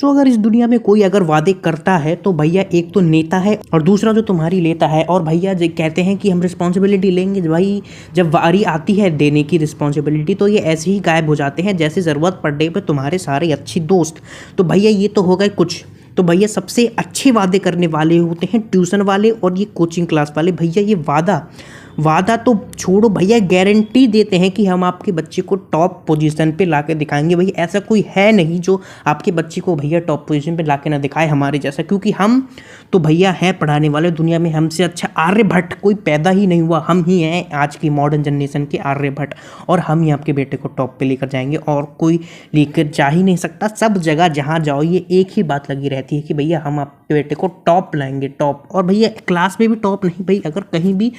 सो अगर इस दुनिया में कोई अगर वादे करता है तो भैया एक तो नेता है और दूसरा जो तुम्हारी लेता है। और भैया जो कहते हैं कि हम रिस्पॉन्सिबिलिटी लेंगे, भाई जब बारी आती है देने की रिस्पॉन्सिबिलिटी तो ये ऐसे ही गायब हो जाते हैं जैसे ज़रूरत पड़ने पे तुम्हारे सारे अच्छे दोस्त। तो भैया ये तो हो गए कुछ। तो भैया सबसे अच्छे वादे करने वाले होते हैं ट्यूशन वाले और ये कोचिंग क्लास वाले। भैया ये वादा तो छोड़ो भैया, गारंटी देते हैं कि हम आपके बच्चे को टॉप पोजीशन पे लाके दिखाएंगे। भैया ऐसा कोई है नहीं जो आपके बच्चे को भैया टॉप पोजीशन पे लाके ना दिखाए हमारे जैसा, क्योंकि हम तो भैया हैं पढ़ाने वाले। दुनिया में हमसे अच्छा आर्यभट्ट कोई पैदा ही नहीं हुआ, हम ही हैं आज की मॉडर्न जनरेशन के आर्यभट्ट। और हम ही आपके बेटे को टॉप पे लेकर जाएंगे और कोई लेकर जा ही नहीं सकता। सब जगह जहाँ जाओ ये एक ही बात लगी रहती है कि भैया हम आपके बेटे को टॉप लाएंगे, टॉप। और भैया क्लास में भी टॉप नहीं, भाई अगर कहीं भी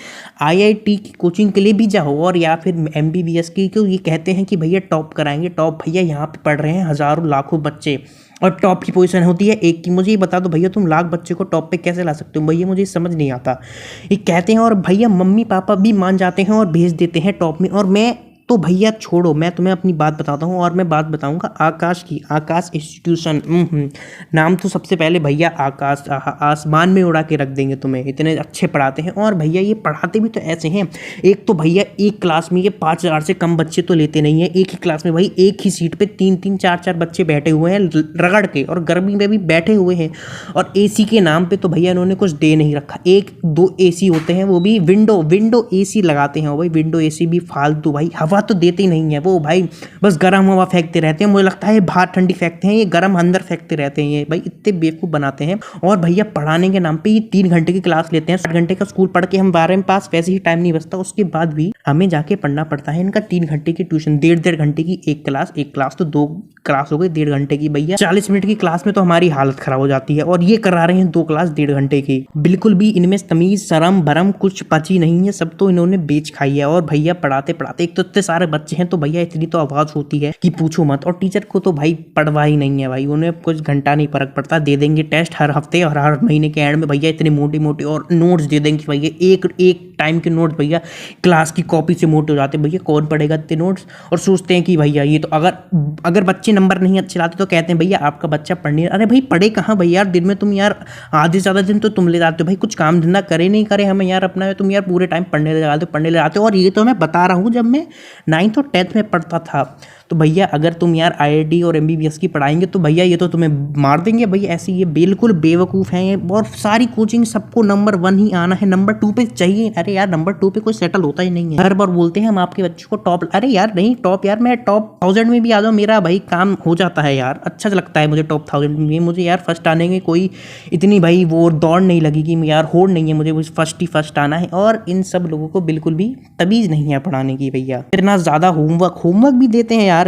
आईआईटी की कोचिंग के लिए भी जाओ और या फिर एमबीबीएस की, क्यों ये कहते हैं कि भैया टॉप कराएंगे टॉप। भैया यहाँ पे पढ़ रहे हैं हज़ारों लाखों बच्चे और टॉप की पोजीशन होती है एक की। मुझे ये बता दो भैया तुम लाख बच्चे को टॉप पे कैसे ला सकते हो? भैया मुझे समझ नहीं आता। ये कहते हैं और भैया मम्मी पापा भी मान जाते हैं और भेज देते हैं टॉप में। और मैं तो भैया छोड़ो, मैं तुम्हें अपनी बात बताता हूँ और मैं बात बताऊँगा आकाश की। आकाश इंस्टीट्यूशन, नाम तो सबसे पहले भैया आकाश, आसमान में उड़ा के रख देंगे तुम्हें, इतने अच्छे पढ़ाते हैं। और भैया ये पढ़ाते भी तो ऐसे हैं, एक तो भैया एक क्लास में ये 5,000 से कम बच्चे तो लेते नहीं है। एक ही क्लास में भाई एक ही सीट पे 3-3 4-4 बच्चे बैठे हुए हैं रगड़ के, और गर्मी में भी बैठे हुए हैं। और एसी के नाम पे तो भैया इन्होंने कुछ दे नहीं रखा। 1-2 एसी होते हैं, वो भी विंडो एसी लगाते हैं। भाई विंडो एसी भी फालतू, भाई हवा तो देते ही नहीं है वो, भाई बस गर्म हवा फेंकते रहते हैं। मुझे लगता है बाहर ठंडी फेंकते हैं, ये गर्म अंदर फेंकते रहते हैं। ये भाई इतने बेवकूफ़ बनाते हैं। और भैया पढ़ाने के नाम पे ये 3 घंटे की क्लास लेते हैं। 7 घंटे का स्कूल पढ़ के हम 12 में पास, वैसे ही टाइम नहीं बचता, उसके बाद भी हमें जाके पढ़ना पड़ता है। इनका 3 घंटे की ट्यूशन, 1.5 घंटे की एक क्लास तो 2 क्लास हो गई 1.5 घंटे की। भैया 40 मिनट की क्लास में तो हमारी हालत खराब हो जाती है और ये करा रहे हैं 2 क्लास 1.5 घंटे की। बिल्कुल भी इनमें तमीज शर्म भरम कुछ बची नहीं है, सब तो इन्होंने बेच खाई है। और भैया पढ़ाते पढ़ाते एक तो इतने सारे बच्चे हैं तो भैया इतनी तो आवाज़ होती है कि पूछो मत। और टीचर को तो भाई पढ़वा ही नहीं है, भाई उन्हें कुछ घंटा नहीं फर्क पड़ता। दे देंगे टेस्ट हर हफ्ते और हर महीने के एंड में भैया इतने मोटे मोटे और नोट्स दे देंगे भैया एक टाइम के नोट्स भैया क्लास की कॉपी से मोटे हो जाते हैं। भैया कौन पढ़ेगा इतने नोट्स? और सोचते हैं कि भैया ये तो अगर बच्चे नंबर नहीं अच्छे लाते तो कहते हैं भैया आपका बच्चा पढ़ने। अरे भाई पढ़े कहाँ भैया यार, दिन में तुम यार आधे से ज़्यादा दिन तो तुम ले जाते हो। भाई कुछ काम धंधा करे नहीं करे हमें यार अपना, तुम यार पूरे टाइम पढ़ने ले जाते हो। और ये तो मैं बता रहा हूँ जब मैं 9th और 10th में पढ़ता था। तो भैया अगर तुम यार आईआईटी और एमबीबीएस की पढ़ाएंगे तो भैया ये तो तुम्हें मार देंगे। भैया ऐसे ये बिल्कुल बेवकूफ़ हैं ये। और सारी कोचिंग सबको नंबर 1 ही आना है, नंबर 2 पे चाहिए। अरे यार नंबर 2 पे कोई सेटल होता ही नहीं है। हर बार बोलते हैं हम आपके बच्चे को टॉप, अरे यार नहीं टॉप यार, मैं टॉप 1000 में भी आ जाऊँ मेरा भाई काम हो जाता है यार। अच्छा लगता है मुझे टॉप 1000 में। मुझे यार फर्स्ट आने में कोई इतनी भाई वो दौड़ नहीं लगेगी यार, होड़ नहीं है मुझे फर्स्ट ही फर्स्ट आना है। और इन सब लोगों को बिल्कुल भी तमीज़ नहीं है पढ़ाने की। भैया इतना ज़्यादा होमवर्क भी देते हैं यार,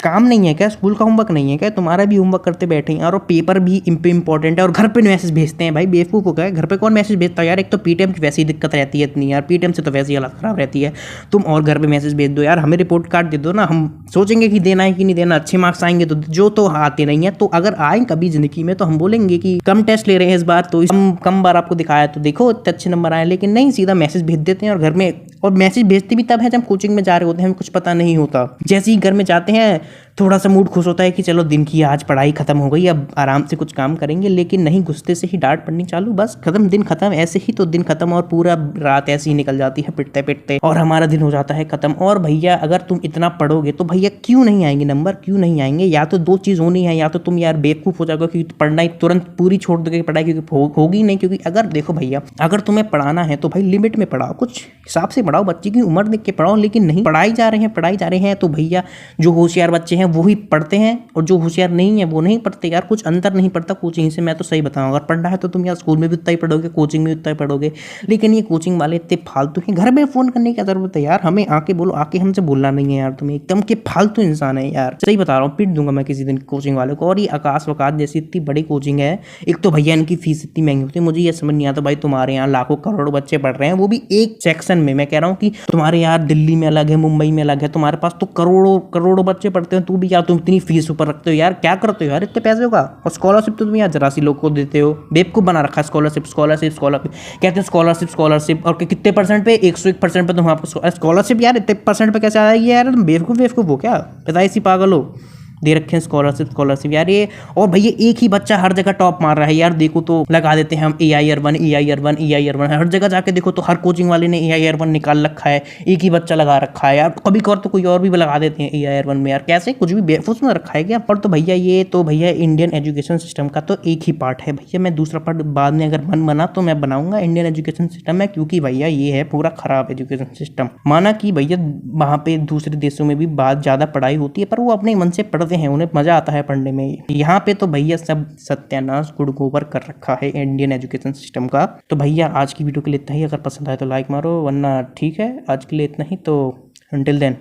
काम नहीं है क्या? स्कूल का होमवर्क नहीं है क्या? तुम्हारा भी होमवर्क करते बैठे हैं। और पेपर भी इंपॉर्टेंट है और घर पे मैसेज भेजते हैं। भाई बेवकूफ़ हो गए, घर पे कौन मैसेज भेजता है यार? एक तो पीटीएम की वैसी दिक्कत रहती है इतनी यार, पीटीएम से तो वैसी हालत खराब रहती है। तुम और घर पे मैसेज भेज दो यार, हमें रिपोर्ट कार्ड दे दो ना, हम सोचेंगे कि देना है कि नहीं देना। अच्छे मार्क्स आएंगे तो जो तो आते नहीं है, तो अगर आए कभी जिंदगी में तो हम बोलेंगे कि कम टेस्ट ले रहे हैं इस बार, तो कम बार आपको दिखाया तो देखो इतने अच्छे नंबर आए। लेकिन नहीं, सीधा मैसेज भेज देते हैं और घर में, और मैसेज भेजते भी तब है जब कोचिंग में जा रहे होते हैं, हमें कुछ पता नहीं होता। जैसे ही घर में जाते हैं थोड़ा सा मूड खुश होता है कि चलो दिन की आज पढ़ाई खत्म हो गई, अब आराम से कुछ काम करेंगे। लेकिन नहीं, गुस्से से ही डांट पड़नी चालू, बस खत्म, दिन खत्म। ऐसे ही तो दिन खत्म और पूरा रात ऐसे ही निकल जाती है पिटते पिटते और हमारा दिन हो जाता है खत्म। और भैया अगर तुम इतना पढ़ोगे तो भैया क्यों नहीं आएंगे नंबर, क्यों नहीं आएंगे? या तो 2 चीज़ होनी है, या तो तुम यार बेवकूफ़ हो जाओगे क्योंकि पढ़ना ही तुरंत पूरी छोड़ दोगे पढ़ाई, क्योंकि होगी नहीं। क्योंकि अगर देखो भैया अगर तुम्हें पढ़ाना है तो भाई लिमिट में पढ़ाओ, कुछ हिसाब से पढ़ाओ, बच्चे की उम्र देख के पढ़ाओ। लेकिन नहीं, पढ़ाई जा रहे हैं तो भैया जो होशियार बच्चे हैं वो ही पढ़ते हैं और जो होशियार नहीं है वो नहीं पढ़ते। यार कुछ अंतर नहीं पड़ता कोचिंग से, मैं तो सही बताऊं। अगर पढ़ना है तो तुम यार स्कूल में भी उतना ही पढ़ोगे, कोचिंग में उतना ही पढ़ोगे। लेकिन ये कोचिंग वाले इतने फालतू हैं, घर में फ़ोन करने की क्या ज़रूरत है यार? हमें आके बोलो, आके हमसे बोलना नहीं है यार, तुम्हें एकदम के फालतू इंसान है यार। सही बता रहा हूँ, पीट दूंगा मैं किसी दिन कोचिंग वाले को। और ये आकाश वकाश जैसी इतनी बड़ी कोचिंग है, एक तो भैया इनकी फीस इतनी महंगी होती है। मुझे ये समझ नहीं आता भाई, तुम्हारे यहाँ लाखों करोड़ों बच्चे पढ़ रहे हैं, वो भी एक सेक्शन में। मैं कह रहा हूँ कि तुम्हारे यार दिल्ली में अलग है, मुंबई में अलग है, तुम्हारे पास तो करोड़ों बच्चे पढ़ते हैं, तू भी यार तुम इतनी फीस ऊपर रखते हो यार, क्या करते हो यार इतने पैसे का? और स्कॉलरशिप तो तुम यार जरा सी लोग को देते हो, बेवकूफ़ बना रखा है। स्कॉलरशिप कहते हैं स्कॉलरशिप और कितने % पे? 101% पे तुम आपको स्कॉलरशिप। यार इतने % पे कैसे आएगी यार? तुम बेवकूफ़ हो क्या? पैदाइशी पागल हो। दे रखे हैं स्कॉलरशिप यार ये। और भैया एक ही बच्चा हर जगह टॉप मार रहा है यार, देखो तो लगा देते हैं हम AI urban AI urban AI urban, हर जगह जाके देखो तो हर कोचिंग वाले ने AI अर्बन निकाल रखा है, एक ही बच्चा लगा रखा है यार। कभी कभार तो कोई और भी लगा देते हैं AI अर्बन में यार, कैसे कुछ भी बेफूस में रखा है क्या। पर तो भैया ये तो भैया इंडियन एजुकेशन सिस्टम का तो एक ही पार्ट है भैया, मैं दूसरा पार्ट बाद में अगर मन बना तो मैं बनाऊंगा इंडियन एजुकेशन सिस्टम में, क्योंकि भैया ये है पूरा खराब एजुकेशन सिस्टम। माना कि भैया वहाँ पे दूसरे देशों में भी बात ज़्यादा पढ़ाई होती है पर वो अपने मन से पढ़ते हैं, उन्हें मज़ा आता है पढ़ने में। यहाँ पे तो भैया सब सत्यानाश गुड़ गोबर कर रखा है इंडियन एजुकेशन सिस्टम का। तो भैया आज की वीडियो के लिए इतना ही, अगर पसंद आए तो लाइक मारो, वरना ठीक है आज के लिए इतना ही। तो until then